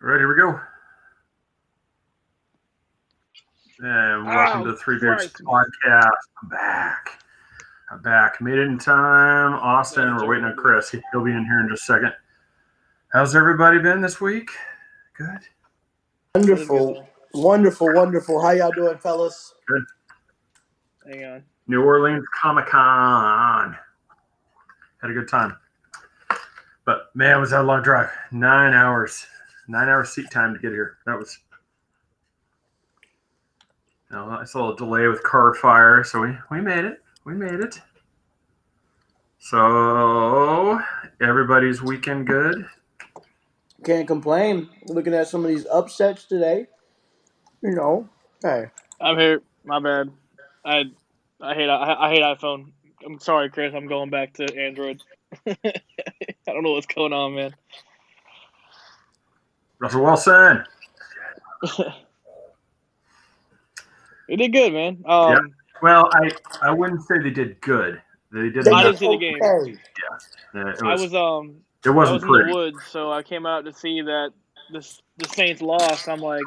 right, here we go. And welcome to the Three Beards Podcast. I'm back. Made it in time. Austin, we're waiting on Chris. He'll be in here in just a second. How's everybody been this week? Good? Wonderful. How y'all doing, fellas? Good. Hang on. New Orleans Comic-Con. Had a good time. But, man, was that a long drive. 9 hours. 9 hours seat time to get here. That was... I saw a little delay with car fire, so we made it. We made it. So, everybody's weekend good? Can't complain. Looking at some of these upsets today. Hey. I'm here. My bad. I hate iPhone. I'm sorry, Chris. I'm going back to Android. I don't know what's going on, man. Russell Wilson. They did good, man. Yeah. Well, I wouldn't say they did good. They did. I didn't see the game. Yeah. I was It wasn't in pretty. the woods, so I came out to see that the Saints lost. I'm like,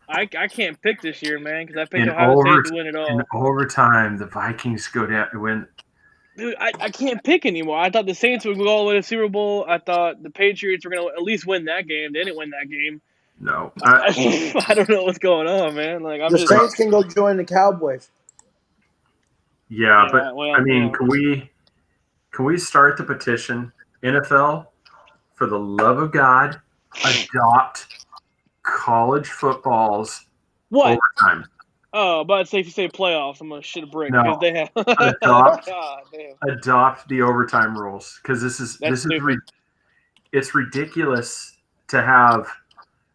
I can't pick this year, man, because I picked Ohio State to win it all. In overtime, the Vikings go down and win. Dude, I can't pick anymore. I thought the Saints would go all the way to the Super Bowl. I thought the Patriots were going to at least win that game. They didn't win that game. No. I don't know what's going on, man. Like Saints can go join the Cowboys. Yeah, but well, I mean, can we start the petition? NFL, for the love of God, adopt college football's overtime. Oh, but it's safe to say playoffs. I'm gonna shit a brick because they have adopt the overtime rules because it's ridiculous to have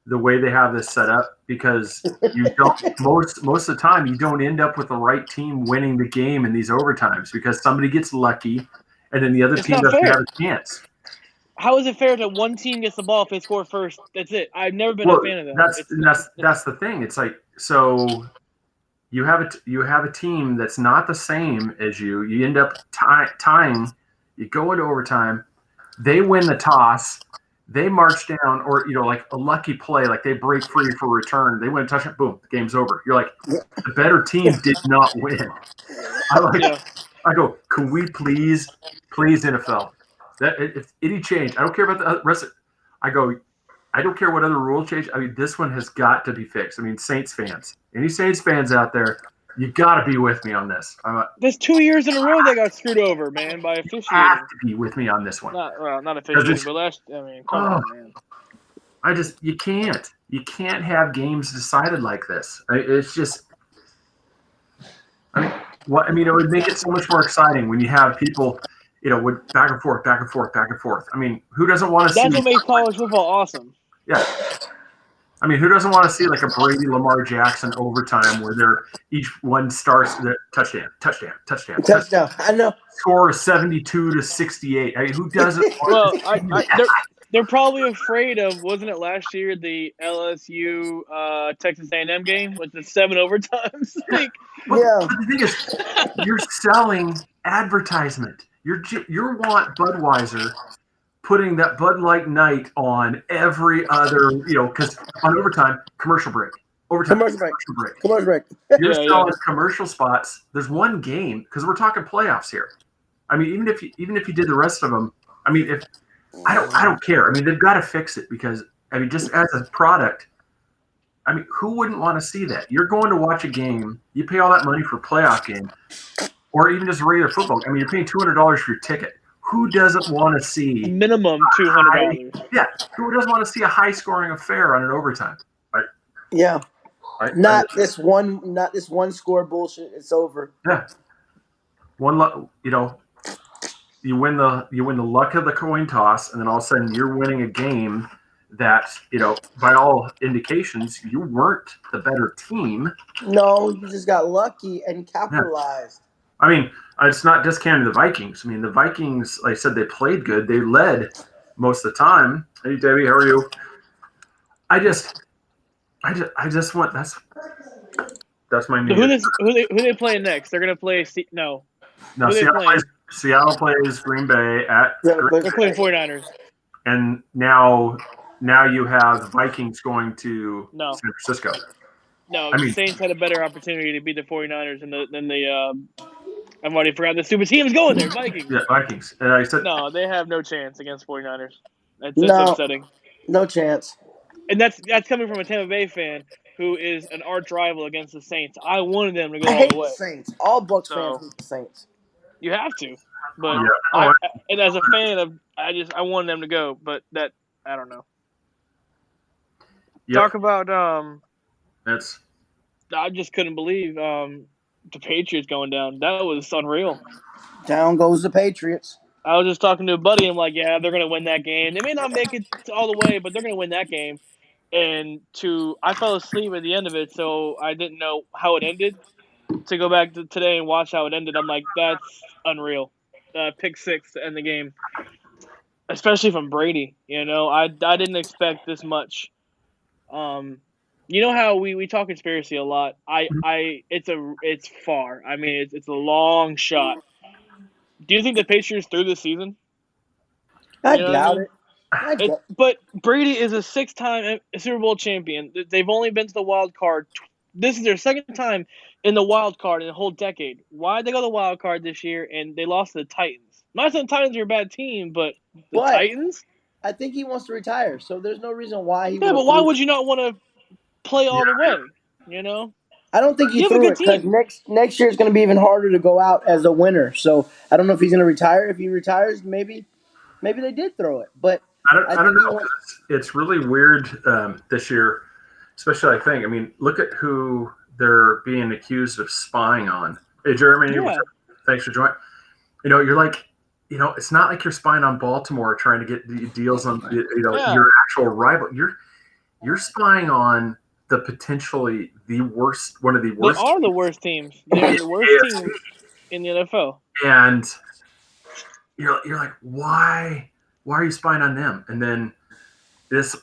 the way they have this set up because you don't most of the time you don't end up with the right team winning the game in these overtimes because somebody gets lucky and then the other team doesn't have a chance. How is it fair that one team gets the ball if they score first? That's it. I've never been a fan of that. That's the thing. It's like so you have a team that's not the same as you. You end up tying. You go into overtime. They win the toss. They march down, or like a lucky play, like they break free for return. They win a touchdown. Boom, the game's over. You're like, the better team did not win. I go, can we please NFL? That if any change, I don't care about the rest. I don't care what other rule change. I mean, this one has got to be fixed. I mean, Saints fans, any Saints fans out there, you got to be with me on this. There's 2 years in a row they got screwed over, man, by officiating. You have to be with me on this one. Not officiating, but come on, man. You can't have games decided like this. It's just, it would make it so much more exciting when you have people, with back and forth. I mean, who doesn't want to see? That's what makes college football awesome. Yeah. I mean, who doesn't want to see like a Brady Lamar Jackson overtime where each one starts the touchdown. I know. Score 72-68. I mean, who doesn't? They're probably afraid of. Wasn't it last year the LSU Texas A&M game with the 7 overtimes? But the thing is, you're selling advertisement. You want Budweiser putting that Bud Light Night on every other, because on overtime, commercial break. Commercial break. You're selling commercial spots. There's one game because we're talking playoffs here. I mean, even if you did the rest of them, I mean, if I don't care. I mean, they've got to fix it because just as a product, who wouldn't want to see that? You're going to watch a game. You pay all that money for a playoff game, or even just regular football. I mean, you're paying $200 for your ticket. Who doesn't want to see minimum $200? Yeah, who doesn't want to see a high-scoring affair on an overtime? Right? Yeah, not this one score bullshit. It's over. Yeah, you win the luck of the coin toss, and then all of a sudden you're winning a game that by all indications you weren't the better team. No, you just got lucky and capitalized. Yeah. I mean, it's not discounting the Vikings. I mean, the Vikings, like I said, they played good. They led most of the time. Hey, Debbie, how are you? I just want that's my new. Who they playing next? They're gonna play. No, Seattle plays Green Bay at. They're playing 49ers. And now now you have the Vikings going to No, San Francisco. no. I mean, Saints had a better opportunity to beat the 49ers than the. I've already forgotten the stupid team's going there. Vikings. yeah, Vikings. And I said, No, they have no chance against 49ers. That's No, upsetting. no chance. And that's coming from a Tampa Bay fan who is an arch rival against the Saints. I wanted them to go I all the hate the way. Saints. All Bucks fans So hate the Saints. you have to. But yeah. Oh, and as a fan of, I wanted them to go, but that I don't know. yep. Talk about That's I just couldn't believe the Patriots going down. That was unreal. Down goes the Patriots. I was just talking to a buddy. I'm like, yeah, they're gonna win that game. They may not make it all the way, but they're gonna win that game. And I fell asleep at the end of it, so I didn't know how it ended. To go back to today and watch how it ended, I'm like, that's unreal. Pick six to end the game, especially from Brady. I didn't expect this much. You know how we talk conspiracy a lot. It's far. I mean, it's a long shot. Do you think the Patriots through this season? I You know what I doubt mean? it. But Brady is a six-time Super Bowl champion. They've only been to the wild card. This is their second time in the wild card in a whole decade. Why did they go to the wild card this year and they lost to the Titans? I'm not saying the Titans are a bad team, but the But Titans? I think he wants to retire, so there's no reason why he Yeah, would but have why threw. would you not want to play all the yeah. way? You know, I don't think he you have a threw good it because team. next year is going to be even harder to go out as a winner. So I don't know if he's going to retire. If he retires, maybe they did throw it, but I don't think he know. wants. It's really weird this year, especially. I mean, look at who they're being accused of spying on. Hey, Jeremy, Yeah. thanks for joining. You're like, it's not like you're spying on Baltimore trying to get deals on, Yeah. your actual rival. You're spying on the potentially the worst, one of the They worst. are the worst teams. They are the worst AFC. team in the NFL. And you're like, why are you spying on them? And then this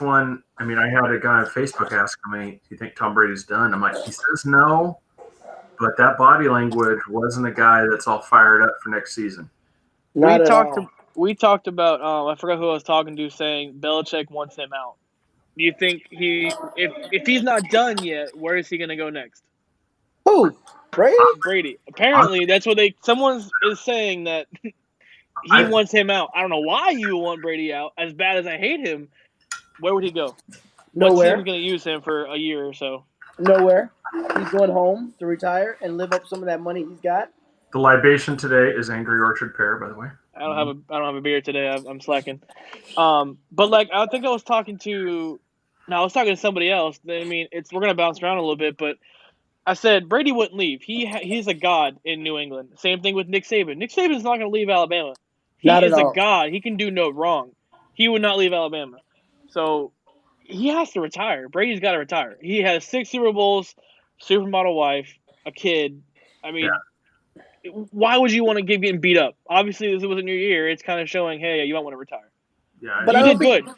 one, I mean, I had a guy on Facebook asking me, "Do you think Tom Brady's done?" I'm like, he says no, but that body language wasn't a guy that's all fired up for next season. Not at all. We talked about I forgot who I was talking to saying Belichick wants him out. Do you think if he's not done yet, where is he going to go next? Who? Brady? Brady. Apparently, that's what someone is saying that he wants him out. I don't know why you want Brady out. As bad as I hate him, where would he go? What Nowhere. team's going to use him for a year or so? Nowhere. He's going home to retire and live up some of that money he's got. The libation today is Angry Orchard Pear, by the way. I don't have a beer today. I'm slacking. But like I think I was talking to somebody else. I mean, we're gonna bounce around a little bit, but I said Brady wouldn't leave. He's a god in New England. Same thing with Nick Saban. Nick Saban's not gonna leave Alabama. He Not at is a all. god. He can do no wrong. He would not leave Alabama. So he has to retire. Brady's got to retire. He has 6 Super Bowls, supermodel wife, a kid. I mean. Yeah. Why would you want to keep getting beat up? Obviously, this wasn't your year. It's kind of showing, hey, you might want to retire. Yeah, But you I did don't think, good.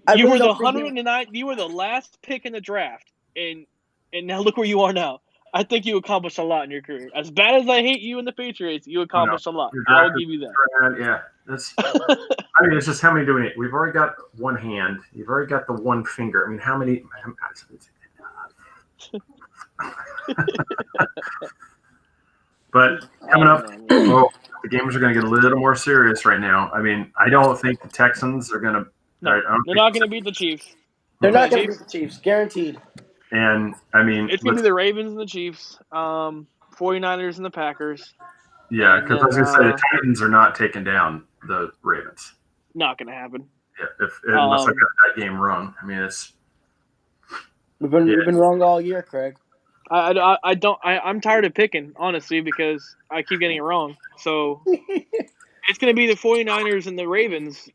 I You really were the don't think 109. You were the last pick in the draft, and now look where you are now. I think you accomplished a lot in your career. As bad as I hate you and the Patriots, you accomplished a lot. I will give you that. Yeah, that's. I mean, it's just how many do we need? We've already got one hand. You've already got the one finger. I mean, how many? But coming up, the games are going to get a little more serious right now. I mean, I don't think the Texans are going to. No, they're not going to beat the Chiefs. they're not going to beat the Chiefs, guaranteed. And I mean, it's going to be the Ravens and the Chiefs, 49ers and the Packers. Yeah, because I was going to say the Titans are not taking down the Ravens. Not going to happen. Yeah, unless I got that game wrong. I mean, it's. We've been wrong all year, Craig. I'm tired of picking, honestly, because I keep getting it wrong. So it's going to be the 49ers and the Ravens,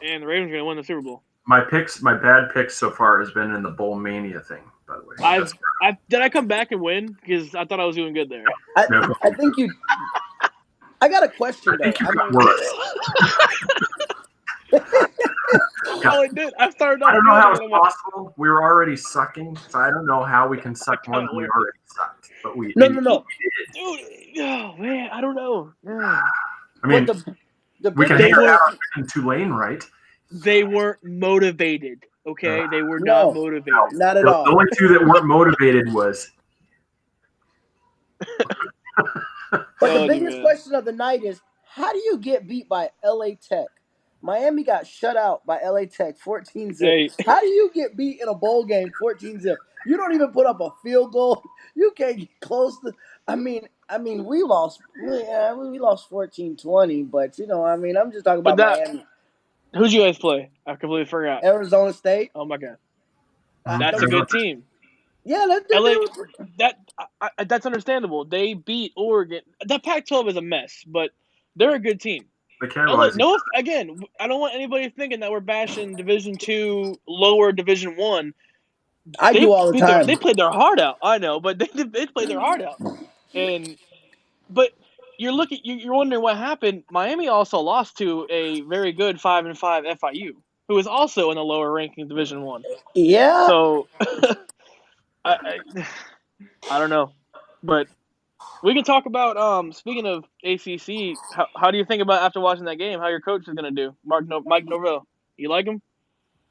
and the Ravens are going to win the Super Bowl. My bad picks so far has been in the Bowl Mania thing, by the way. Did I come back and win? Because I thought I was doing good there. I think you. I got a question, though. I think you got worse. Oh, I did. I started off. I don't know how it's possible. We were already sucking, so I don't know how we can suck more than we already sucked. But we No. Dude, oh man, I don't know. Yeah. I mean, we can hang out on Tulane, right? They weren't motivated. Okay, they were No. not motivated. Not at The all. only two that weren't motivated was But the Telling you, biggest man. question of the night is, how do you get beat by LA Tech? Miami got shut out by LA Tech 14-zip. Hey, How do you get beat in a bowl game 14-zip? You don't even put up a field goal. You can't get close to. I mean, we lost. Yeah, we lost 14-20, but I'm just talking but about Miami. who'd you guys play? I completely forgot. Arizona State. Oh my god, Uh, that's a that was- good team. yeah, they LA, were. that that's understandable. They beat Oregon. That Pac-12 is a mess, but they're a good team. the camera LA, was no, again, I don't want anybody thinking that we're bashing Division II, lower Division One. I do all the time. They played their heart out. I know, but they played their heart out. And but you're wondering what happened. Miami also lost to a very good 5-5 FIU, who is also in the lower ranking Division One. Yeah. So I I don't know, but we can talk about speaking of ACC. How do you think about after watching that game? How your coach is gonna do? Mike Norvell. You like him?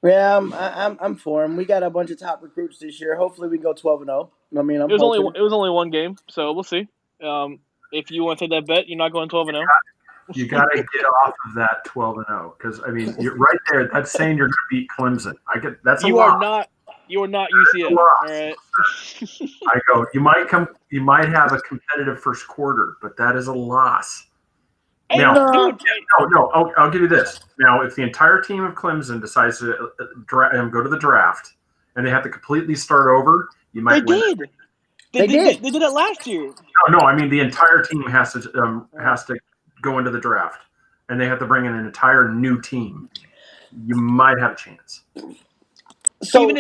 Yeah, I'm for him. We got a bunch of top recruits this year. Hopefully, we go 12-0. I mean, I'm hoping. It was only one game, so we'll see. If you want to take that bet, you're not going 12-0. you got to get off of that 12-0 because I mean you're right there. That's saying you're going to beat Clemson. That's a You loss. are not. You are not UCF. Loss. All right. I go. You might have a competitive first quarter, but that is a loss. Hey, Now, dude. no. I'll give you this. Now, if the entire team of Clemson decides to go to the draft and they have to completely start over, you might They win. did. They did. They did it last year. No. I mean the entire team has to go into the draft, and they have to bring in an entire new team. You might have a chance. So Even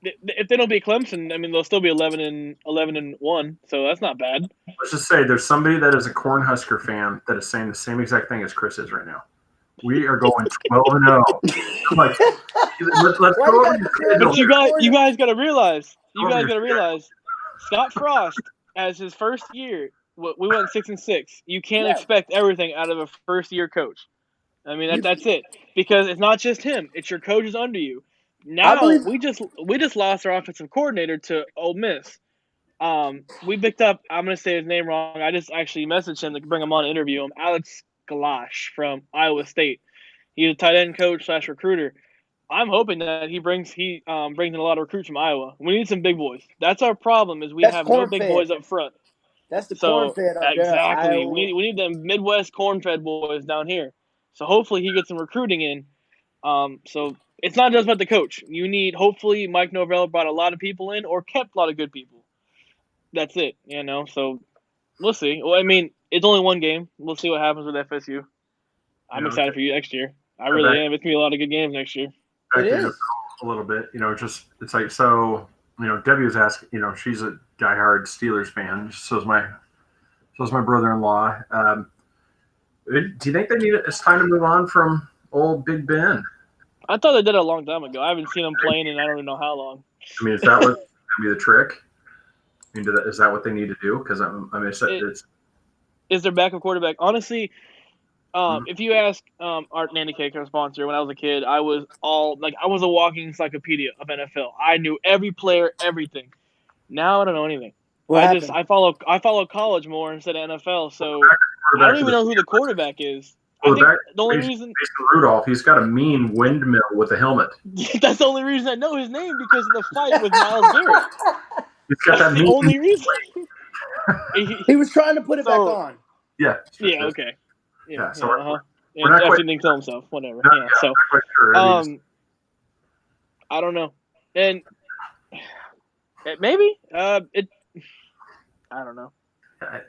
if they don't beat Clemson, I mean they'll still be 11-1. So that's not bad. Let's just say there's somebody that is a Cornhusker fan that is saying the same exact thing as Chris is right now. We are going 12-0. I'm like, let's Why go you over gotta your compare schedule. the You guys got to realize. Over your Scott Frost, as his first year, we went 6-6. You can't Yeah. expect everything out of a first year coach. I mean You- that's it, because it's not just him; it's your coaches under you. I Now believe we just lost our offensive coordinator to Ole Miss. We picked up. I'm gonna say his name wrong. I just actually messaged him to bring him on to interview him. Alex Galash from Iowa State. He's a tight end coach / recruiter. I'm hoping that he brings in a lot of recruits from Iowa. We need some big boys. That's our problem, is we that's have no corn big fed. boys up front. That's the corn So fed up there. exactly, Iowa. we need them Midwest corn-fed boys down here. So hopefully he gets some recruiting in. So it's not just about the coach. You need, hopefully Mike Norvell brought a lot of people in or kept a lot of good people. That's it, So we'll see. Well, I mean, it's only one game. We'll see what happens with FSU. I'm excited for you next year. I really am. It's gonna be a lot of good games next year. It is. A little bit, it's like, so, Debbie was asking, she's a diehard Steelers fan. So is my brother-in-law. Do you think it's time to move on from old Big Ben? I thought they did it a long time ago. I haven't seen them playing in I don't even know how long. I mean, is that what's going to be the trick? I mean, is that what they need to do? Because it's is their backup quarterback. Honestly, if you ask Art Nanny Cake, our sponsor, when I was a kid, I was a walking encyclopedia of NFL. I knew every player, everything. Now I don't know anything. What happened? I follow college more instead of NFL, so I don't even know who the quarterback is. I think the only reason Mason Rudolph, he's got a mean windmill with a helmet. that's the only reason I know his name, because of the fight with Miles Garrett. He's got That's the only reason. He was trying to put it back on. Yeah. Yeah. Okay. Yeah. So we're not quite, kill himself. Whatever. Not quite sure. I don't know, and maybe I don't know. I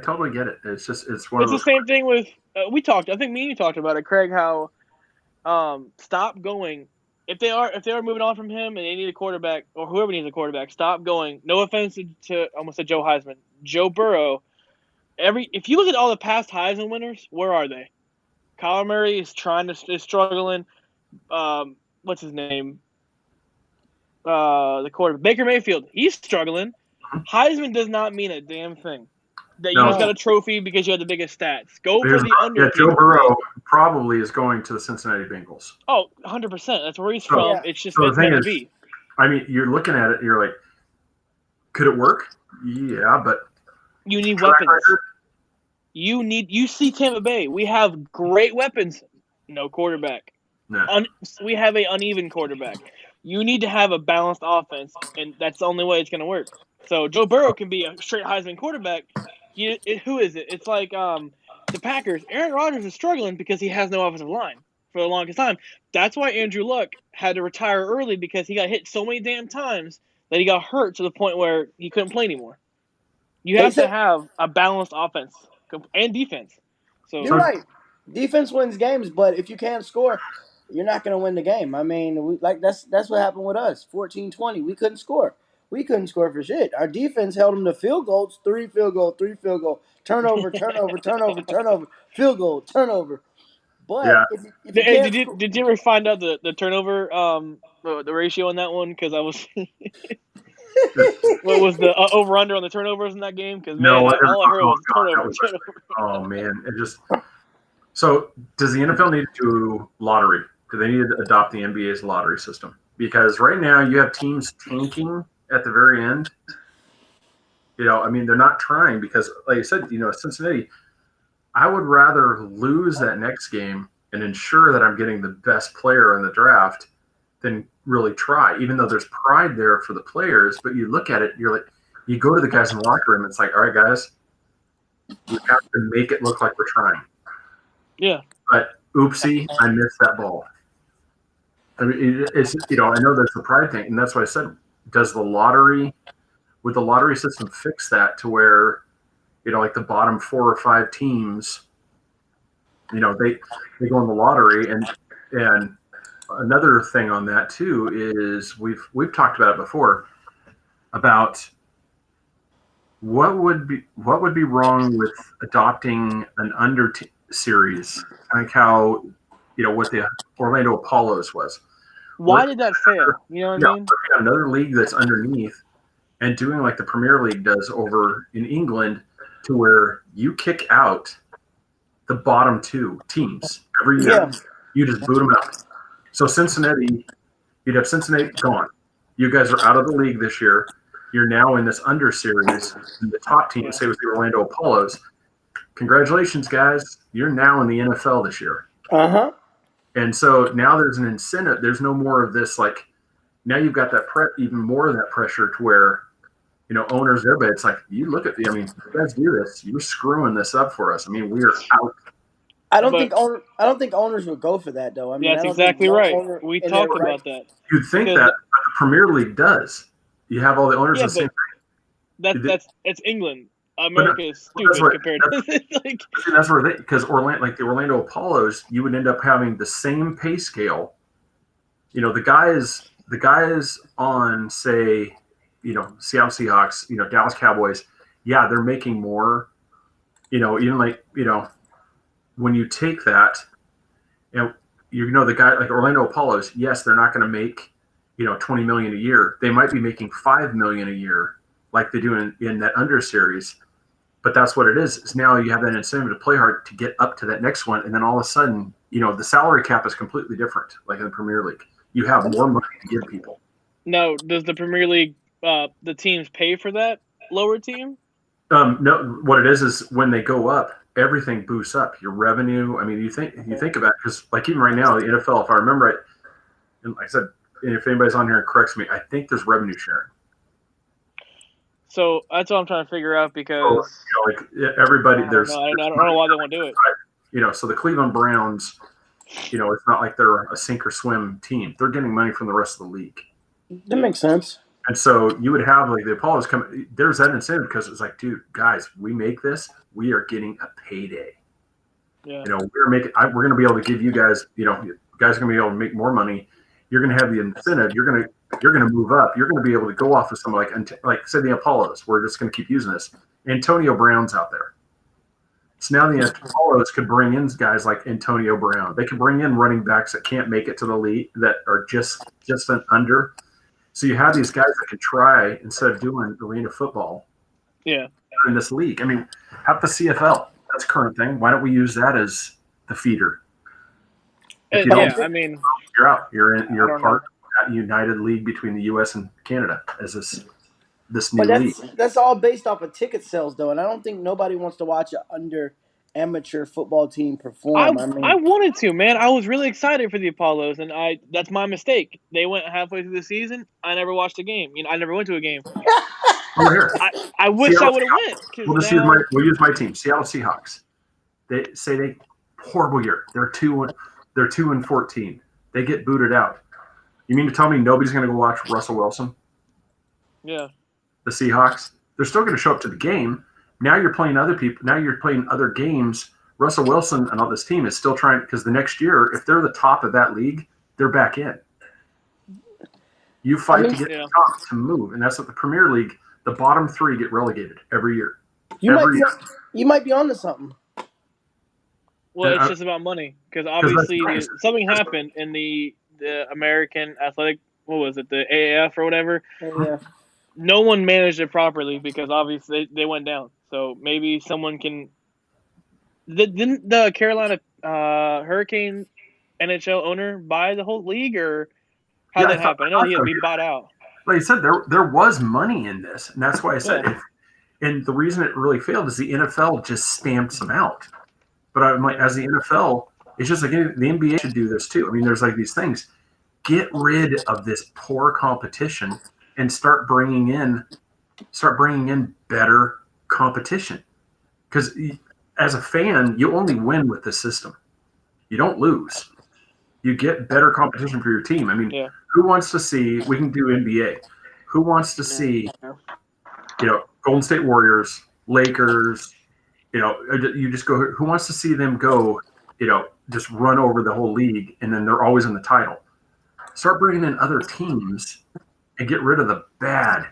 totally get it. It's just It's the same thing with we talked. I think me and you talked about it, Craig. How stop going if they are moving on from him and they need a quarterback, or whoever needs a quarterback. Stop going. No offense to almost said Joe Heisman, Joe Burrow. If you look at all the past Heisman winners, where are they? Kyler Murray is struggling. What's his name? The quarterback, Baker Mayfield. He's struggling. Heisman does not mean a damn thing. that you No. just got a trophy because you had the biggest stats. Go for Here's the under. yeah, Joe Burrow probably is going to the Cincinnati Bengals. Oh, 100%. That's where he's So- from. Yeah. It's just So the it's thing meant to is, be. I mean, you're looking at it, you're like, could it work? Yeah, but You need track weapons. record? You see Tampa Bay. We have great weapons. No quarterback. No. We have a uneven quarterback. You need to have a balanced offense, and that's the only way it's going to work. So Joe Burrow can be a straight Heisman quarterback. Who is it? It's like the Packers. Aaron Rodgers is struggling because he has no offensive line for the longest time. That's why Andrew Luck had to retire early because he got hit so many damn times that he got hurt to the point where he couldn't play anymore. You have to have a balanced offense and defense. So You're right. Defense wins games, but if you can't score, you're not going to win the game. I mean, that's what happened with us. 14-20. We couldn't score. We couldn't score for shit. Our defense held them to field goals, 3 field goal, 3 field goal, turnover, field goal, turnover. But Yeah. if you can't did you ever find out the turnover the ratio on that one? Because I was what was the over under on the turnovers in that game? Because man, No, all I heard was turnover. Oh man, it just. So does the NFL need to do lottery? Do they need to adopt the NBA's lottery system? Because right now you have teams tanking at the very end. I mean, they're not trying because, like I said, Cincinnati. I would rather lose that next game and ensure that I'm getting the best player in the draft than really try, even though there's pride there for the players. But you look at it, you're like, you go to the guys in the locker room, it's like, all right, guys, we have to make it look like we're trying. Yeah. But oopsie, I missed that ball. I mean, it's I know there's the pride thing, and that's why I said, would the lottery system fix that to where, like the bottom 4 or 5 teams, they go in the lottery, and another thing on that too is we've talked about it before about what would be wrong with adopting an under series, like how what the Orlando Apollos was. Why did that fail? You know what I mean? Another league that's underneath and doing like the Premier League does over in England, to where you kick out the bottom 2 teams every year. Yeah. You just boot them out. So you'd have Cincinnati gone. You guys are out of the league this year. You're now in this under series. And the top team, say, was the Orlando Apollos. Congratulations, guys. You're now in the NFL this year. Uh-huh. And so now there's an incentive. There's no more of this, like, now you've got that even more of that pressure to where, owners, everybody, it's like, you look at I mean, you guys do this. You're screwing this up for us. I mean, we are out. I don't think owners would go for that though. I mean, That's I don't exactly think right. We talked about that. You'd think that, but the Premier League does. You have all the owners the same thing. That's England. America is stupid compared to like. See, that's where because the Orlando Apollos, you would end up having the same pay scale. The guys on, say, Seattle Seahawks, Dallas Cowboys, yeah, they're making more. Even like when you take that, the guy like Orlando Apollos, yes, they're not going to make $20 million a year. They might be making $5 million a year, like they do in that under series. But that's what it is now you have that incentive to play hard to get up to that next one. And then all of a sudden, the salary cap is completely different, like in the Premier League. You have more money to give people. No, does the Premier League, the teams pay for that lower team? No, what it is when they go up, everything boosts up. Your revenue. I mean, you think about it, because like even right now, the NFL, if I remember right, and like I said, if anybody's on here and corrects me, I think there's revenue sharing. So that's what I'm trying to figure out because everybody, I don't know why they won't do it. So the Cleveland Browns, it's not like they're a sink or swim team. They're getting money from the rest of the league. That makes sense. And so you would have like the Apollos come. There's that incentive because it's like, dude, guys, we make this, we are getting a payday. Yeah. We're going to be able to give you guys, guys are going to be able to make more money. You're going to have the incentive. You're going to move up. You're going to be able to go off of someone like say the Apollos. We're just going to keep using this. Antonio Brown's out there. So now the Apollos could bring in guys like Antonio Brown. They could bring in running backs that can't make it to the league, that are just an under. So you have these guys that could try instead of doing arena football. Yeah. in this league. I mean, have the CFL. That's a current thing. Why don't we use that as the feeder? If you don't, I mean, you're out. You're don't part of that united league between the U.S. and Canada as this new But league. that's all based off of ticket sales, though, and I don't think nobody wants to watch an under amateur football team perform. I wanted to, man. I was really excited for the Apollos, and that's my mistake. They went halfway through the season. I never watched a game. You know, I never went to a game. Over here. I wish I would have went. We'll use my team, Seattle Seahawks. They say they horrible year. They're 2-14. They get booted out. You mean to tell me nobody's going to go watch Russell Wilson? Yeah. The Seahawks. They're still going to show up to the game. Now you're playing other people. Now you're playing other games. Russell Wilson and all this team is still trying, because the next year, if they're the top of that league, they're back in. You fight to get the top to move, and that's what the Premier League. The bottom three get relegated every year. You might be onto something. Well, it's just about money, because obviously something happened in the American Athletic. What was it? The AAF or whatever. Yeah. No one managed it properly because obviously they went down. So maybe someone can. Didn't the Carolina Hurricane NHL owner buy the whole league, or how did that happen? I know he bought out. Like I said, there was money in this, and that's why I said and the reason it really failed is the NFL just stamps them out. But I'm like, as the NFL, it's just like the NBA should do this too. I mean, there's like these things. Get rid of this poor competition and start bringing in better competition. Because as a fan, you only win with the system. You don't lose. You get better competition for your team. I mean, who wants to see? We can do NBA. Who wants to see? Golden State Warriors, Lakers. You just go. Who wants to see them go? Just run over the whole league, and then they're always in the title. Start bringing in other teams and get rid of the bad.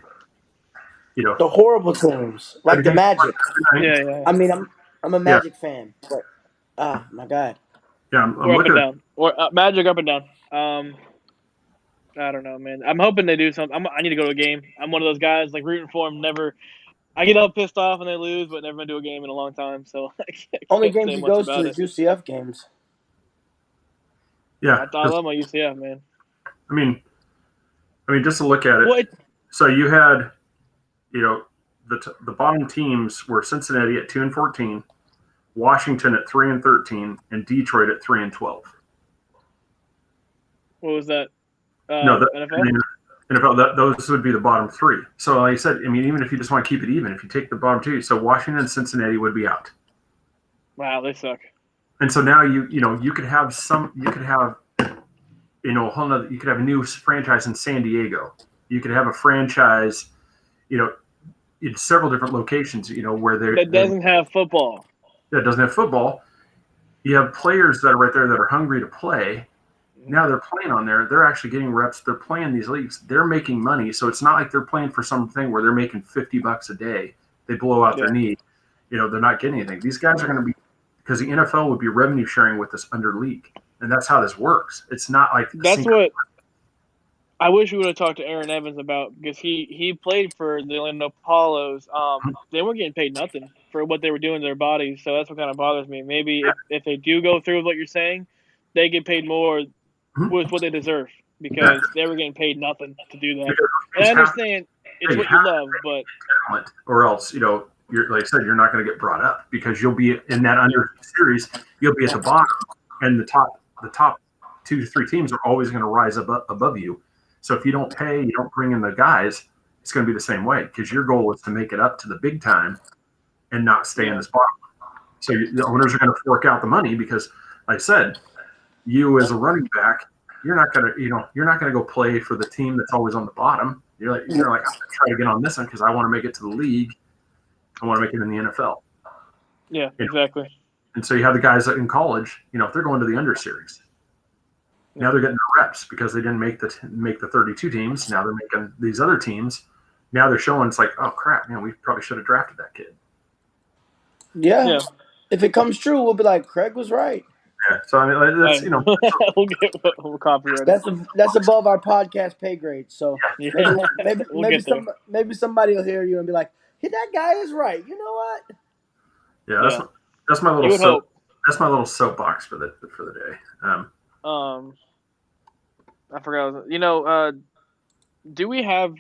The horrible teams, like the Magic. Yeah. I mean, I'm a Magic fan, but my God. Yeah, I'm up and down. Or Magic up and down. I don't know, man. I'm hoping they do something. I need to go to a game. I'm one of those guys like rooting for them. Never. I get all pissed off when they lose, but never been to a game in a long time. So I can't only games say he much goes about to is UCF games. Yeah, I love my UCF, man. I mean, just to look at it. So you had, the bottom teams were Cincinnati at 2-14, Washington at 3-13, and Detroit at 3-12. What was that? No, the NFL. NFL. Those would be the bottom three. So, like I said, I mean, even if you just want to keep it even, if you take the bottom two, so Washington and Cincinnati would be out. Wow, they suck. And so now you could have a whole nother. You could have a new franchise in San Diego. You could have a franchise, in several different locations. Where that doesn't have football. That doesn't have football. You have players that are right there that are hungry to play. Now they're playing on there. They're actually getting reps. They're playing these leagues. They're making money. So it's not like they're playing for something where they're making $50 a day. They blow out their knee. They're not getting anything. These guys are going to be, because the NFL would be revenue sharing with this under league. And that's how this works. It's not like that's what I wish we would have talked to Aaron Evans about, because he played for the Orlando Apollos. They weren't getting paid nothing for what they were doing to their bodies. So that's what kind of bothers me. Maybe if they do go through with what you're saying, they get paid more with what they deserve, because they were getting paid nothing to do that. And I understand it's what you love, but or else you're, like I said, you're not going to get brought up, because you'll be in that under series. You'll be at the bottom, and the top 2 to 3 teams are always going to rise above you. So if you don't pay, you don't bring in the guys, it's going to be the same way, because your goal is to make it up to the big time and not stay in this bottom. So the owners are going to fork out the money, because, like I said, you as a running back, you're not going to go play for the team that's always on the bottom. You're like, I'm going to try to get on this one because I want to make it to the league. I want to make it in the NFL. Yeah, exactly. And so you have the guys in college, if they're going to the under series. Now they're getting the reps because they didn't make the 32 teams. Now they're making these other teams. Now they're showing, it's like, oh crap, we probably should have drafted that kid. Yeah. If it comes true, we'll be like, Craig was right. Yeah. So I mean, that's we'll copyright. That's above our podcast pay grade. So maybe somebody will hear you and be like, That guy is right. You know what? Yeah, that's my You little would hope. that's my little soapbox for the day. I forgot. Do we have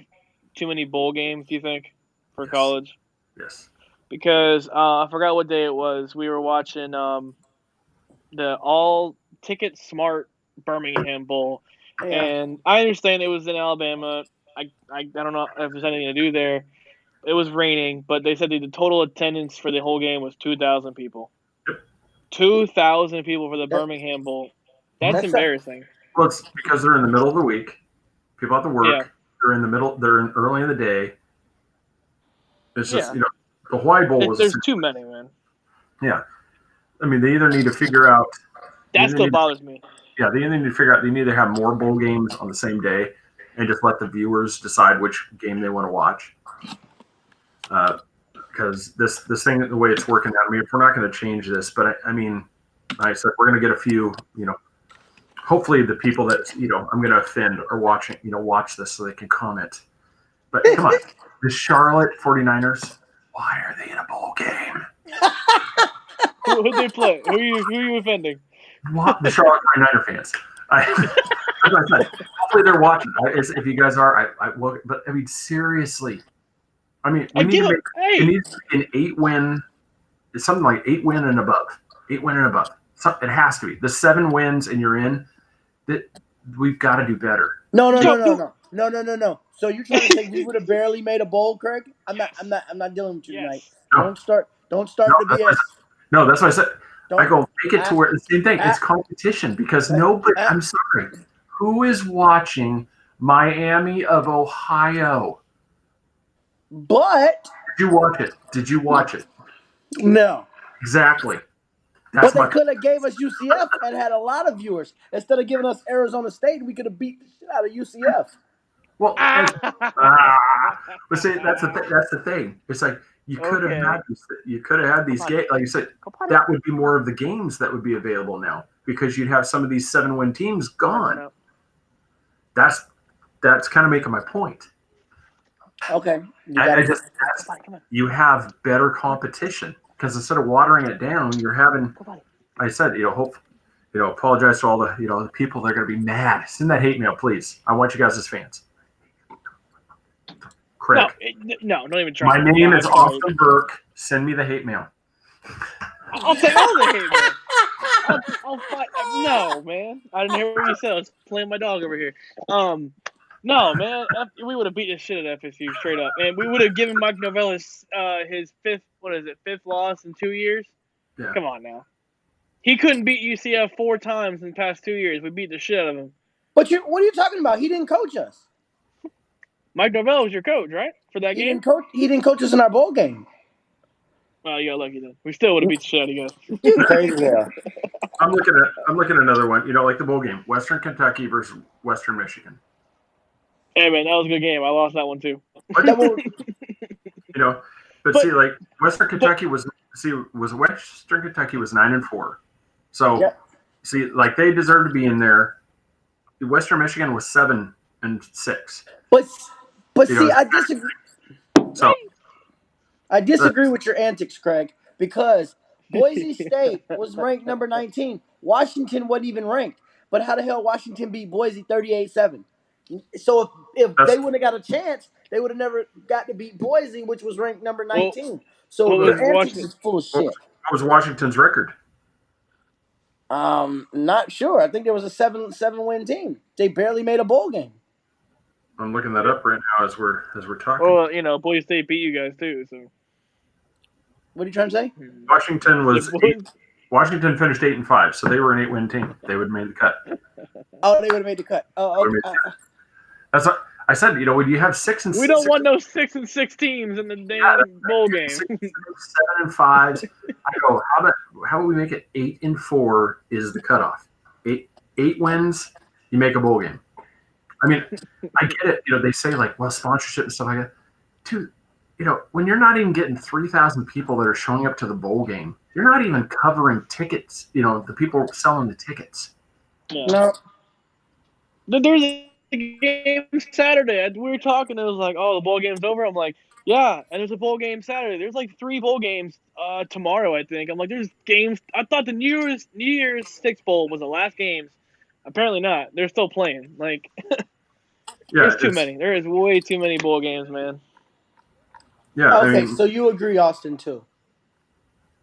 too many bowl games? Do you think for Yes. college? Yes. Because I forgot what day it was. We were watching the all ticket smart Birmingham Bowl, Yeah. and I understand it was in Alabama. I don't know if there's anything to do there. It was raining, but they said the total attendance for the whole game was 2,000 people. 2,000 people for the Birmingham Bowl. That's embarrassing. Well, it's because they're in the middle of the week. People have to work. Yeah. They're in the middle. They're in early in the day. It's just Yeah. the Hawaii Bowl was. There's too many, man. Yeah, I mean they either need to figure out. That still bothers me. Yeah, they either need to figure out. They need to have more bowl games on the same day, and just let the viewers decide which game they want to watch. Because this thing, the way it's working out. I mean, if we're not going to change this, but I mean, like I said we're going to get a few. Hopefully the people that I'm going to offend are watching. Watch this so they can comment. But come on, the Charlotte 49ers. Why are they in a bowl game? Who'd they play? Who are you offending? What? The Charlotte 49er fans. Hopefully they're watching. If you guys are, but I mean seriously. I mean, it needs to be an 8-win. It's something like 8-win and above. 8-win and above. It has to be. The 7 wins and you're in. That we've got to do better. No. So you're trying to say we would have barely made a bowl, Craig? I'm not dealing with you tonight. Don't start the BS. No, that's what I said. I go make it to where the same thing. It's competition because nobody. I'm sorry. Who is watching Miami of Ohio? But Did you watch it? No. Exactly. But they could have gave us UCF and had a lot of viewers instead of giving us Arizona State. We could have beat the shit out of UCF. Well, but see, that's the thing. It's like you could have had these games. Like you said, that would be more of the games that would be available now because you'd have some of these 7-win teams gone. That's kind of making my point. Okay. You have better competition because instead of watering it down, you're having. I said, apologize to all the the people that are going to be mad. Send that hate mail, please. I want you guys as fans. Craig. No, don't even try. My name is Austin Burke. Send me the hate mail. I'll take all the hate mail. I'll fight. No, man. I didn't hear what you said. I was playing my dog over here. No, man. We would have beat the shit out of FSU straight up, and we would have given Mike Novella his fifth loss in 2 years. Yeah. Come on now. He couldn't beat UCF 4 times in the past 2 years. We beat the shit out of him. But what are you talking about? He didn't coach us. Mike Novella was your coach, right? For that game? He didn't coach us in our bowl game. Well, you got lucky then. We still would have beat the shit out of you guys. You crazy hell. I'm looking at another one. Like the bowl game, Western Kentucky versus Western Michigan. Hey man, that was a good game. I lost that one too. But see, like Western Kentucky was 9-4. So see, like they deserve to be in there. Western Michigan was 7-6. But see, I disagree. I disagree with your antics, Craig, because Boise State was ranked number 19. Washington wasn't even ranked. But how the hell Washington beat Boise 38-7? So if they wouldn't have got a chance, they would have never got to beat Boise, which was ranked number 19. So your antics is full of shit. What was Washington's record? Not sure. I think there was a 7-win team. They barely made a bowl game. I'm looking that up right now as we're talking. Well, Boise State beat you guys too. So what are you trying to say? Washington finished 8-5, so they were an 8-win team. They would have made the cut. Oh, they would have made the cut. Oh, okay. That's what I said. When you have 6 and 6, we don't want no 6-6 teams in the damn bowl game. 7-5. I go. How about we make it 8-4 is the cutoff. 8 wins, you make a bowl game. I mean, I get it. They say like, well, sponsorship and stuff like that. Dude, when you're not even getting 3,000 people that are showing up to the bowl game, you're not even covering tickets. The people selling the tickets. Yeah. No. There's a game Saturday. We were talking. It was like, oh, the bowl game's over. I'm like, yeah, and there's a bowl game Saturday. There's like 3 bowl games tomorrow, I think. I'm like, there's games. I thought the New Year's Six bowl was the last games. Apparently not. They're still playing. Like, there's too many. There is way too many bowl games, man. Yeah. Okay, so you agree, Austin, too?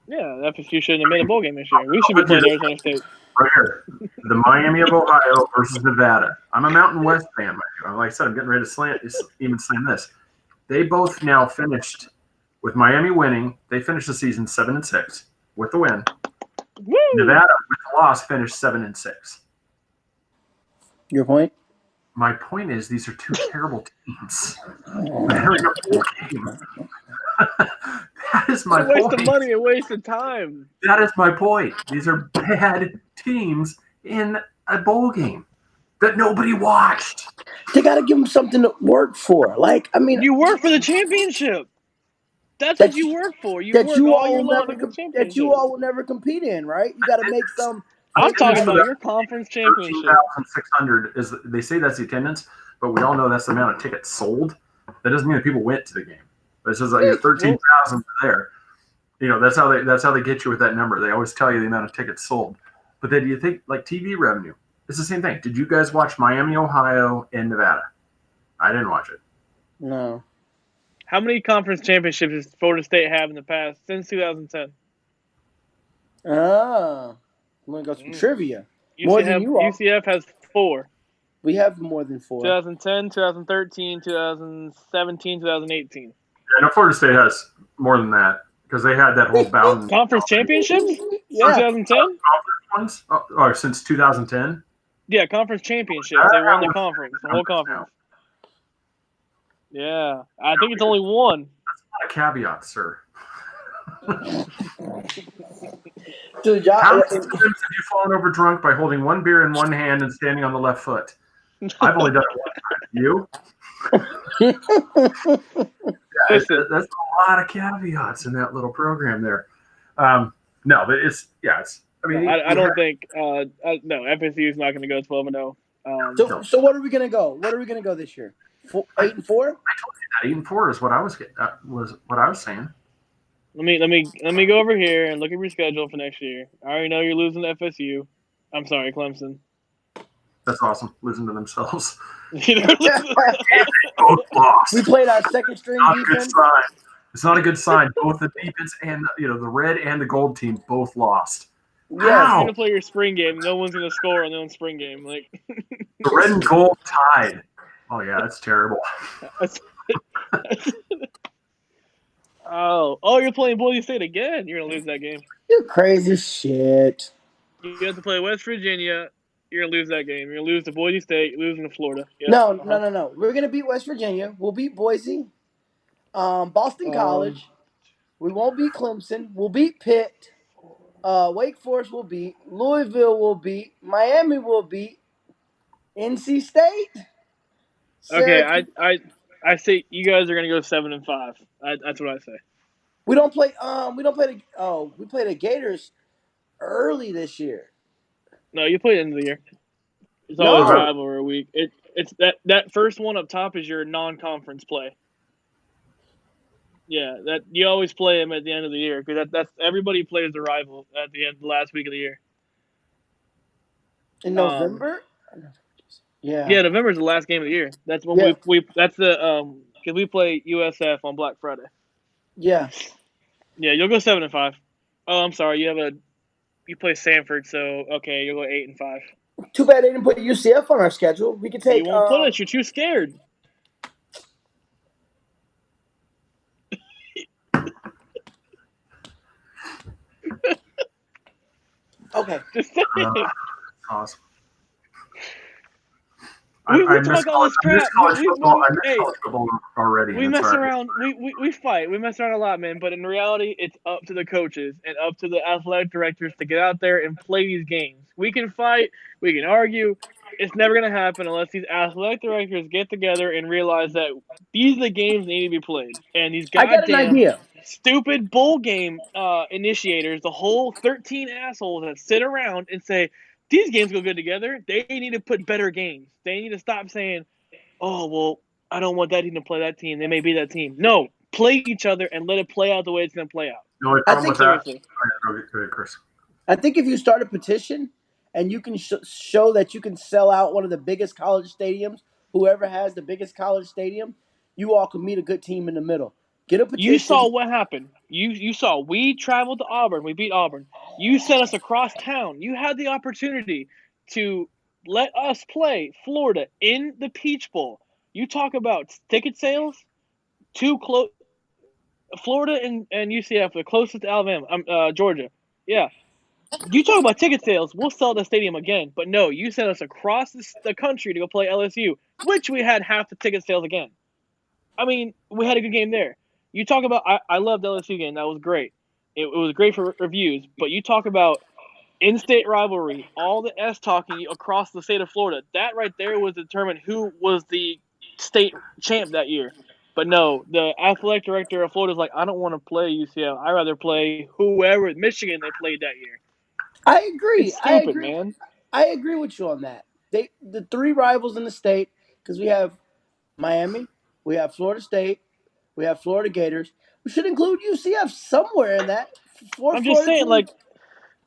Yeah, FSU shouldn't have made a bowl game this year. We should be playing Arizona State. Right here, the Miami of Ohio versus Nevada. I'm a Mountain West fan. Like I said, I'm getting ready to even slam this. They both now finished with Miami winning. They finished the season 7-6 with the win. Woo! Nevada with the loss finished 7-6. Your point? My point is, these are two terrible teams. They're in a bowl game. That is my point. It's a waste of money and waste of time. That is my point. These are bad teams in a bowl game that nobody watched. They got to give them something to work for. Like, I mean, you work for the championship. That's what you work for. You work all year long for the championship. That you all will never compete in, right? You got to make some. I'm talking about your conference championship. 13,600 is. They say that's the attendance, but we all know that's the amount of tickets sold. That doesn't mean that people went to the game. It's just like 13,000 there. You know, that's how they get you with that number. They always tell you the amount of tickets sold. But then you think like TV revenue. It's the same thing. Did you guys watch Miami, Ohio, and Nevada? I didn't watch it. No. How many conference championships does Florida State have in the past since 2010? I'm gonna go some trivia. UCF has 4. We have more than 4. 2010, 2013, 2017, 2018. Yeah, no, Florida State has more than that because they had that whole bound. Conference championships? Yeah. 2010? Conference ones? Oh, since 2010? Yeah, conference championships. They won the conference, the whole conference. Yeah, I think it's only 1. That's not a caveat, sir. Dude, how many times have you fallen over drunk by holding one beer in one hand and standing on the left foot? I've only done it one time. You? Yeah, that's a lot of caveats in that little program there. No, but it's. I mean, I don't think. No, FSU is not going to go 12-0. So what are we going to go? What are we going to go this year? 8-4? I told you that 8-4 is what I was saying. Let me go over here and look at your schedule for next year. I already know you're losing to FSU. I'm sorry, Clemson. That's awesome. Losing to themselves. We played our second string defense. It's not a good sign. Both the defense and the red and the gold team both lost. Yeah, you're gonna play your spring game. No one's gonna score on their own spring game. Like the red and gold tied. Oh yeah, that's terrible. Oh, you're playing Boise State again. You're gonna lose that game. You crazy shit. You have to play West Virginia. You're gonna lose that game. You're gonna lose to Boise State. You're losing to Florida. Yep. No. We're gonna beat West Virginia. We'll beat Boise. Boston College. We won't beat Clemson. We'll beat Pitt. Wake Forest will beat. Louisville will beat. Miami will beat. NC State. Okay, I say you guys are gonna go 7-5. That's what I say. We don't play. We played the Gators early this year. No, you play the end of the year. It's always rivalry week. It's that first one up top is your non-conference play. Yeah, that you always play them at the end of the year because that's everybody plays the rival at the end, the last week of the year. In November. Yeah, November is the last game of the year. That's when we that's the because we play USF on Black Friday. Yeah. Yeah, you'll go 7-5. Oh, I'm sorry, you play Sanford, so okay, you'll go 8-5. Too bad they didn't put UCF on our schedule. We could take. You won't put it. You're too scared. Okay. Awesome. We talk all this crap. We mess around. We fight. We mess around a lot, man. But in reality, it's up to the coaches and up to the athletic directors to get out there and play these games. We can fight. We can argue. It's never going to happen unless these athletic directors get together and realize that these are the games that need to be played. And these goddamn stupid bowl game initiators, the whole 13 assholes that sit around and say, these games go good together. They need to put better games. They need to stop saying, oh, well, I don't want that team to play that team. They may be that team. No, play each other and let it play out the way it's going to play out. The only I problem think with that. Seriously. Go ahead, Chris. I think if you start a petition and you can show that you can sell out one of the biggest college stadiums, whoever has the biggest college stadium, you all can meet a good team in the middle. Get a petition. You saw what happened. You saw we traveled to Auburn. We beat Auburn. You sent us across town. You had the opportunity to let us play Florida in the Peach Bowl. You talk about ticket sales, too close. Florida and UCF, the closest to Alabama, Georgia. Yeah. You talk about ticket sales, we'll sell the stadium again. But no, you sent us across the country to go play LSU, which we had half the ticket sales again. I mean, we had a good game there. You talk about I loved the LSU game. That was great. It was great for reviews. But you talk about in-state rivalry, all the S-talking across the state of Florida. That right there was determine who was the state champ that year. But no, the athletic director of Florida is like, I don't want to play UCF. I'd rather play whoever Michigan they played that year. I agree. It's stupid, man. I agree with you on that. The three rivals in the state, because we have Miami, we have Florida State, we have Florida Gators. We should include UCF somewhere in that. I'm just saying, like,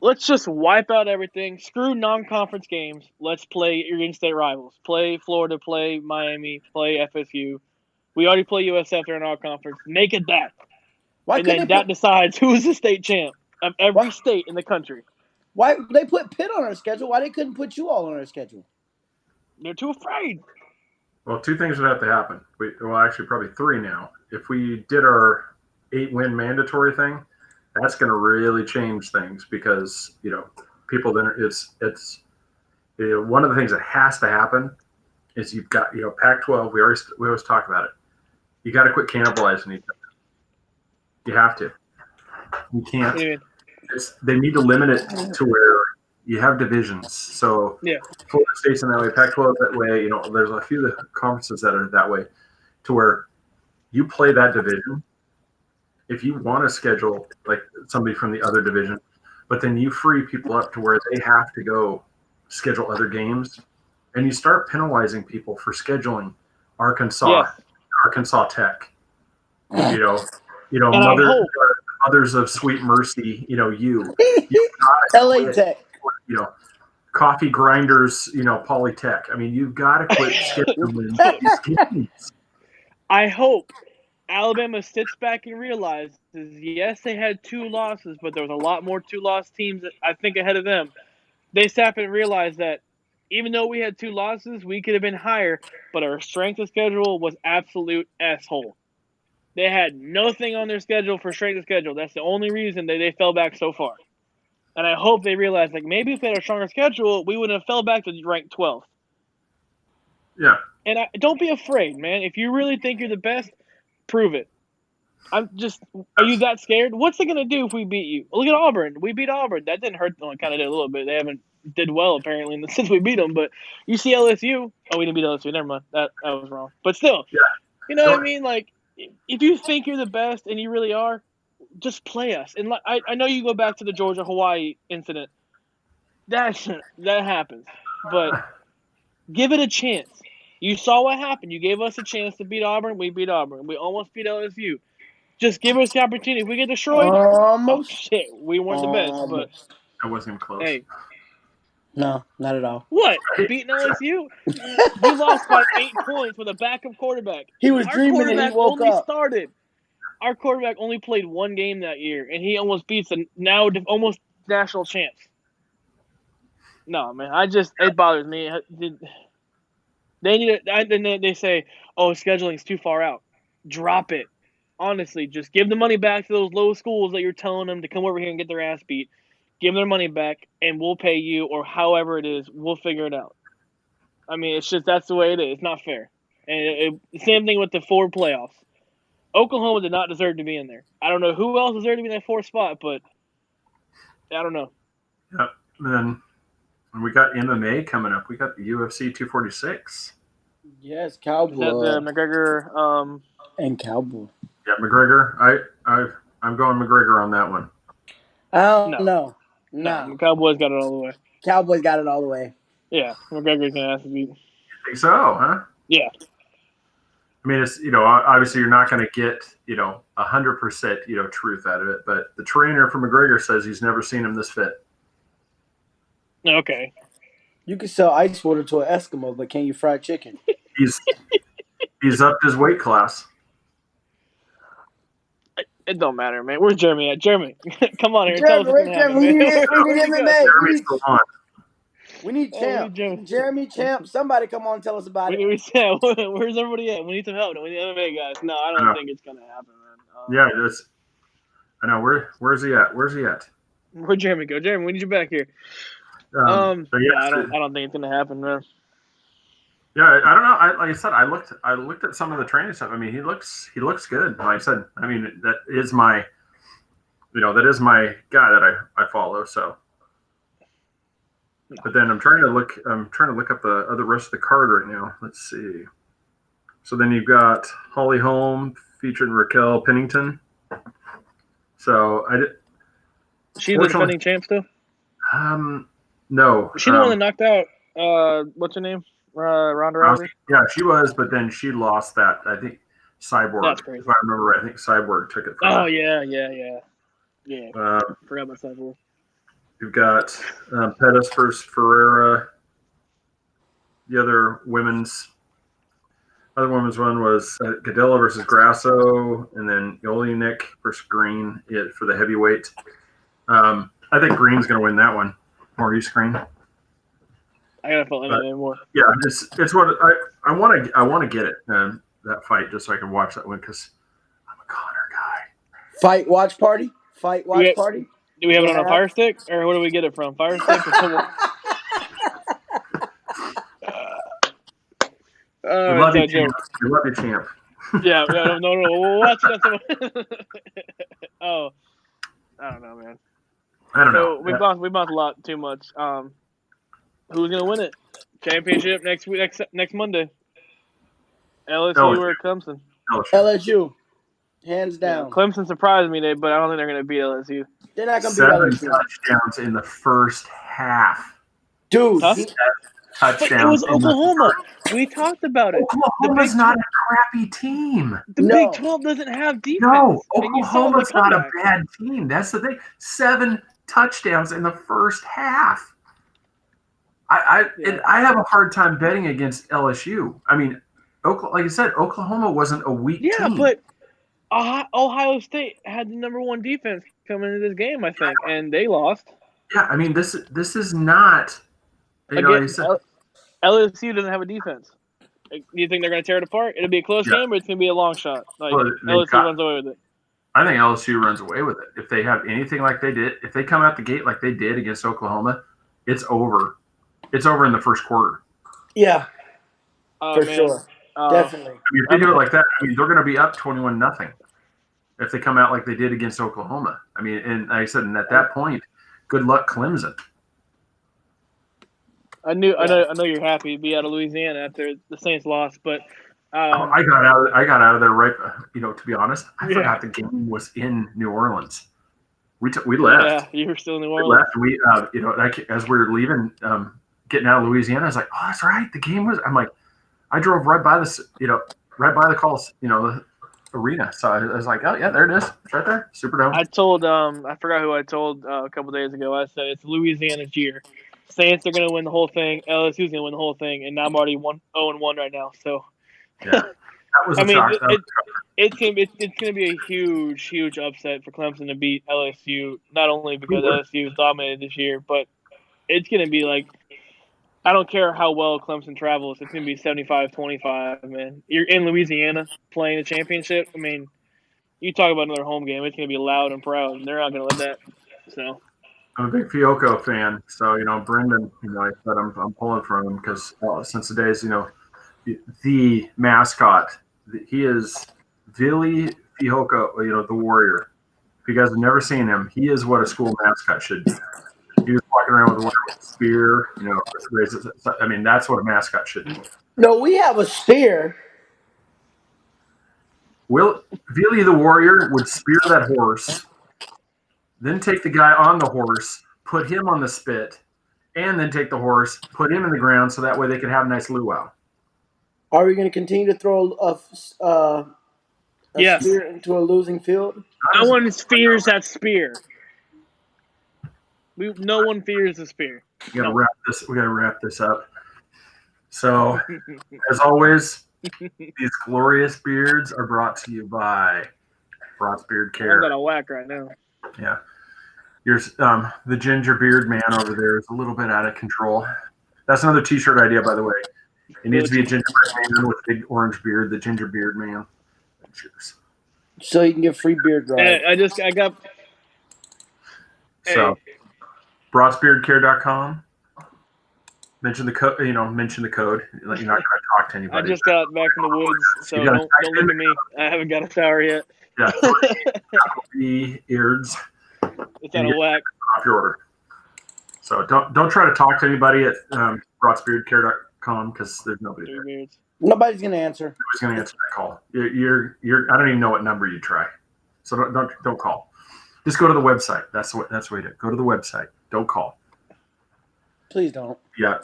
let's just wipe out everything. Screw non-conference games. Let's play your in-state rivals. Play Florida, play Miami, play FSU. We already play USF during our conference. Make it that. Why And couldn't then they that decides who is the state champ of every state in the country. Why they put Pitt on our schedule? Why they couldn't put you all on our schedule? They're too afraid. Well, two things would have to happen. Well, actually, probably three now. If we did our 8-win mandatory thing, that's going to really change things because people then it's one of the things that has to happen is you've got Pac-12. We always talk about it. You got to quit cannibalizing each other. You have to. You can't. They need to limit it to where you have divisions. So yeah, Florida State's in that way, Pac-12 that way. There's a few of the conferences that are that way, to where you play that division. If you want to schedule like somebody from the other division, but then you free people up to where they have to go schedule other games, and you start penalizing people for scheduling Arkansas Tech. Mothers of Sweet Mercy. You LA Tech. Coffee Grinders. Polytech. I mean, you've got to quit scheduling these games. I hope Alabama sits back and realizes, yes, they had 2 losses, but there was a lot more 2-loss teams, I think, ahead of them. They sat and realized that even though we had 2 losses, we could have been higher, but our strength of schedule was absolute asshole. They had nothing on their schedule for strength of schedule. That's the only reason they fell back so far. And I hope they realize, like, maybe if they had a stronger schedule, we wouldn't have fell back to rank 12th. Yeah. And don't be afraid, man. If you really think you're the best, prove it. Are you that scared? What's it going to do if we beat you? Look at Auburn. We beat Auburn. That didn't hurt them. It kind of did a little bit. They haven't did well, apparently, since we beat them. But you see LSU. Oh, we didn't beat LSU. Never mind. That was wrong. But still, you know what I mean? Like, if you think you're the best and you really are, just play us. And I know you go back to the Georgia-Hawaii incident. That happens. But give it a chance. You saw what happened. You gave us a chance to beat Auburn. We beat Auburn. We almost beat LSU. Just give us the opportunity. If we get destroyed, shit, we weren't the best. But I wasn't even close. Hey, no, not at all. What? Beating LSU? We lost by 8 points with a backup quarterback. He was dreaming and he woke up. Our quarterback only played 1 game that year, and he almost beats the now almost national champs. No, man, it bothers me. They need it. Then they say, "Oh, scheduling's too far out." Drop it. Honestly, just give the money back to those low schools that you're telling them to come over here and get their ass beat. Give them their money back, and we'll pay you, or however it is, we'll figure it out. I mean, it's just that's the way it is. It's not fair. And same thing with the 4 playoffs. Oklahoma did not deserve to be in there. I don't know who else deserved to be in that 4th spot, but I don't know. Yep. And then when we got MMA coming up, we got the UFC 246. Yes, Cowboy. Is that the McGregor and Cowboy? Yeah, McGregor. I'm going McGregor on that one. I don't know. No. Cowboys got it all the way. Cowboys got it all the way. Yeah, McGregor's gonna have to beat. You think so, huh? Yeah. I mean, it's obviously you're not going to get 100% truth out of it, but the trainer for McGregor says he's never seen him this fit. Okay. You can sell ice water to an Eskimo, but can you fry chicken? He's upped his weight class. It don't matter, man. Where's Jeremy at? Jeremy, come on here. Tell us what's Jeremy, gonna happen, we man. need Where'd he go? MMA. Jeremy's still on. We need Oh, we Champ. need Jeremy. Jeremy, Champ. Somebody come on and tell us about it. Where's everybody at? We need some help. We need MMA guys. No, I don't think it's gonna happen, man. Yeah, I know. Where's he at? Where'd Jeremy go? Jeremy, we need you back here. But yeah, I don't think it's gonna happen, man. Yeah, I don't know. Like I said, I looked at some of the training stuff. I mean, he looks good. Like I said, I mean that is my guy that I follow. So, but then I'm trying to look up the other rest of the card right now. Let's see. So then you've got Holly Holm featuring Raquel Pennington. So She's the defending champ still. No. Is she the one that knocked out what's her name? Ronda Rousey? Yeah, she was, but then she lost that. I think Cyborg. That's crazy. If I remember right, I think Cyborg took it from her. Oh yeah. Forgot about Cyborg. You've got Pettis versus Ferreira. The other women's one was Gadella versus Grasso, and then Olenek versus Green for the heavyweight. I think Green's going to win that one. Maurice Green. I gotta follow that anymore. Yeah, it's what I want to get it that fight just so I can watch that one because I'm a Connor guy. Fight watch party. Party. Do we have it on a Fire Stick, or where do we get it from? Fire Stick. We love you, champ. We love you, champ. Yeah, no. We'll watch it on someone. Oh, I don't know, man. I don't know. We bounced a lot too much. Who's gonna win it? Championship next Monday. LSU or Clemson? LSU, hands down. Yeah, Clemson surprised me, but I don't think they're gonna beat LSU. They're not gonna beat 7 LSU. touchdowns in the first half. Dude, huh? Touchdowns. But it was Oklahoma. We talked about it. Oklahoma's not a crappy team. The Big 12 doesn't have defense. No, Oklahoma's not a bad team. That's the thing. 7 touchdowns in the first half. I have a hard time betting against LSU. I mean, like you said, Oklahoma wasn't a weak team. Yeah, but Ohio State had the #1 defense coming into this game, I think, and they lost. Yeah, I mean, this is not. Again, LSU doesn't have a defense. Do you think they're going to tear it apart? It'll be a close game, or it's going to be a long shot. LSU runs away with it. I think LSU runs away with it. If they have anything like they did, if they come out the gate like they did against Oklahoma, it's over. It's over in the first quarter. Yeah, for sure. Definitely. I mean, if they do it like that, I mean, they're going to be up 21-0 if they come out like they did against Oklahoma. I mean, and like I said, and at that point, good luck, Clemson. I know you're happy to be out of Louisiana after the Saints lost, but I got out of there right. To be honest, I forgot the game was in New Orleans. We left. Yeah, you were still in New Orleans. We left. As we were leaving, getting out of Louisiana, I was like, oh, that's right. The game was. I'm like, I drove right by the calls, the arena. So I was like, oh yeah, there it is. It's right there. Superdome. I told I forgot who I told a couple days ago. I said it's Louisiana's year. Saints are going to win the whole thing. LSU's going to win the whole thing, and I'm already 0-1 right now. So, yeah, that was it's going to be a huge upset for Clemson to beat LSU. Not only because LSU has dominated this year, but it's going to be like, I don't care how well Clemson travels. It's going to be 75-25, man. You're in Louisiana playing the championship. I mean, you talk about another home game. It's going to be loud and proud, and they're not going to let that. So. I'm a big Fiocco fan, so Brendan. I said I'm pulling from him because since the days, the mascot, he is Vili Fiocco, the Warrior. If you guys have never seen him, he is what a school mascot should be. He was walking around with a spear, I mean, that's what a mascot should be. No, we have a spear. Vili the Warrior would spear that horse. Then take the guy on the horse, put him on the spit, and then take the horse, put him in the ground so that way they could have a nice luau. Are we going to continue to throw a Yes. spear into a losing field? No one fears that spear. No one fears the spear. We gotta wrap this up. So, as always, these glorious beards are brought to you by Broad's Beard Care. I'm out of whack right now. Yeah. Here's the ginger beard man over there is a little bit out of control. That's another T-shirt idea, by the way. It needs to be a gingerbread man with a big orange beard, the ginger beard man. Cheers. So you can get free beard drive. I got. So, broadsbeardcare.com. Mention the code. Mention the code. You're not going to talk to anybody. I just got back from the woods, so don't look at me. I haven't got a shower yet. Yeah. The ears. It's out of whack. Off your order. So don't try to talk to anybody at broadsbeardcare.com because there's nobody there. Nobody's going to answer. Nobody's going to answer that call. You're I don't even know what number you try. So don't call. Just go to the website. That's the way to do it. Go to the website. Don't call. Please don't. Yeah,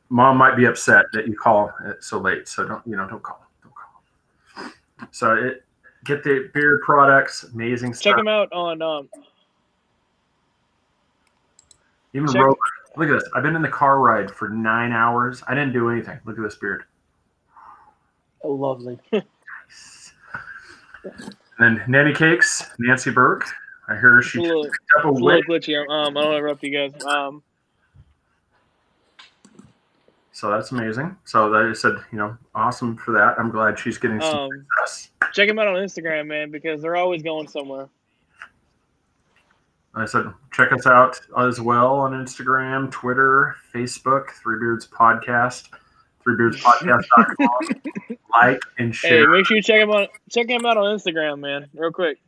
mom might be upset that you call so late. So don't call. Don't call. So get the beard products, amazing stuff. Check them out on even Rover. Look at this. I've been in the car ride for 9 hours. I didn't do anything. Look at this beard. Oh, lovely. And then Nanny Cakes, Nancy Burke. I hear she picked up a little glitchy. I don't want to interrupt you guys. So that's amazing. So that I said, awesome for that. I'm glad she's getting some success. Check them out on Instagram, man, because they're always going somewhere. I said, check us out as well on Instagram, Twitter, Facebook, Three Beards Podcast, threebeardspodcast.com. Like and share. Hey, make sure you check him out on Instagram, man, real quick.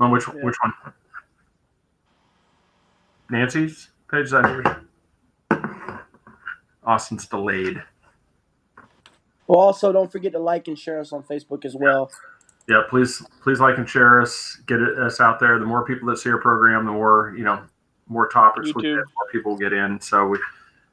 On which one? Nancy's page? Austin's delayed. Well, also don't forget to like and share us on Facebook as well. Yeah, please like and share us. Get us out there. The more people that see our program, the more more topics we get, more people will get in. So we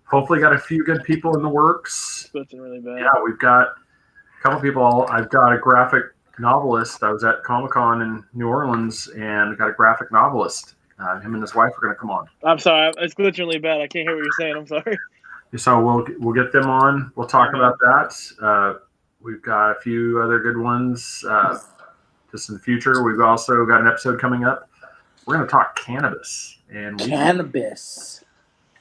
hopefully got a few good people in the works. It's really bad. Yeah, we've got a couple people. I've got a graphic novelist. I was at Comic-Con in New Orleans and got a graphic novelist. Him and his wife are going to come on. I'm sorry, it's glitching really bad. I can't hear what you're saying. I'm sorry. So we'll get them on. We'll talk about that. We've got a few other good ones just in the future. We've also got an episode coming up. We're going to talk cannabis and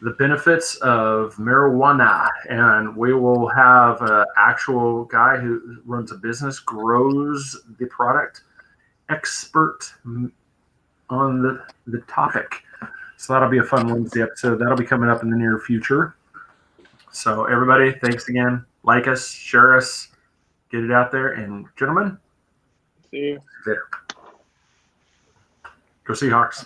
the benefits of marijuana, and we will have an actual guy who runs a business, grows the product, expert on the topic. So that'll be a fun Wednesday episode. That'll be coming up in the near future. So everybody, thanks again. Like us, share us, get it out there, and gentlemen, see you later. Go Seahawks.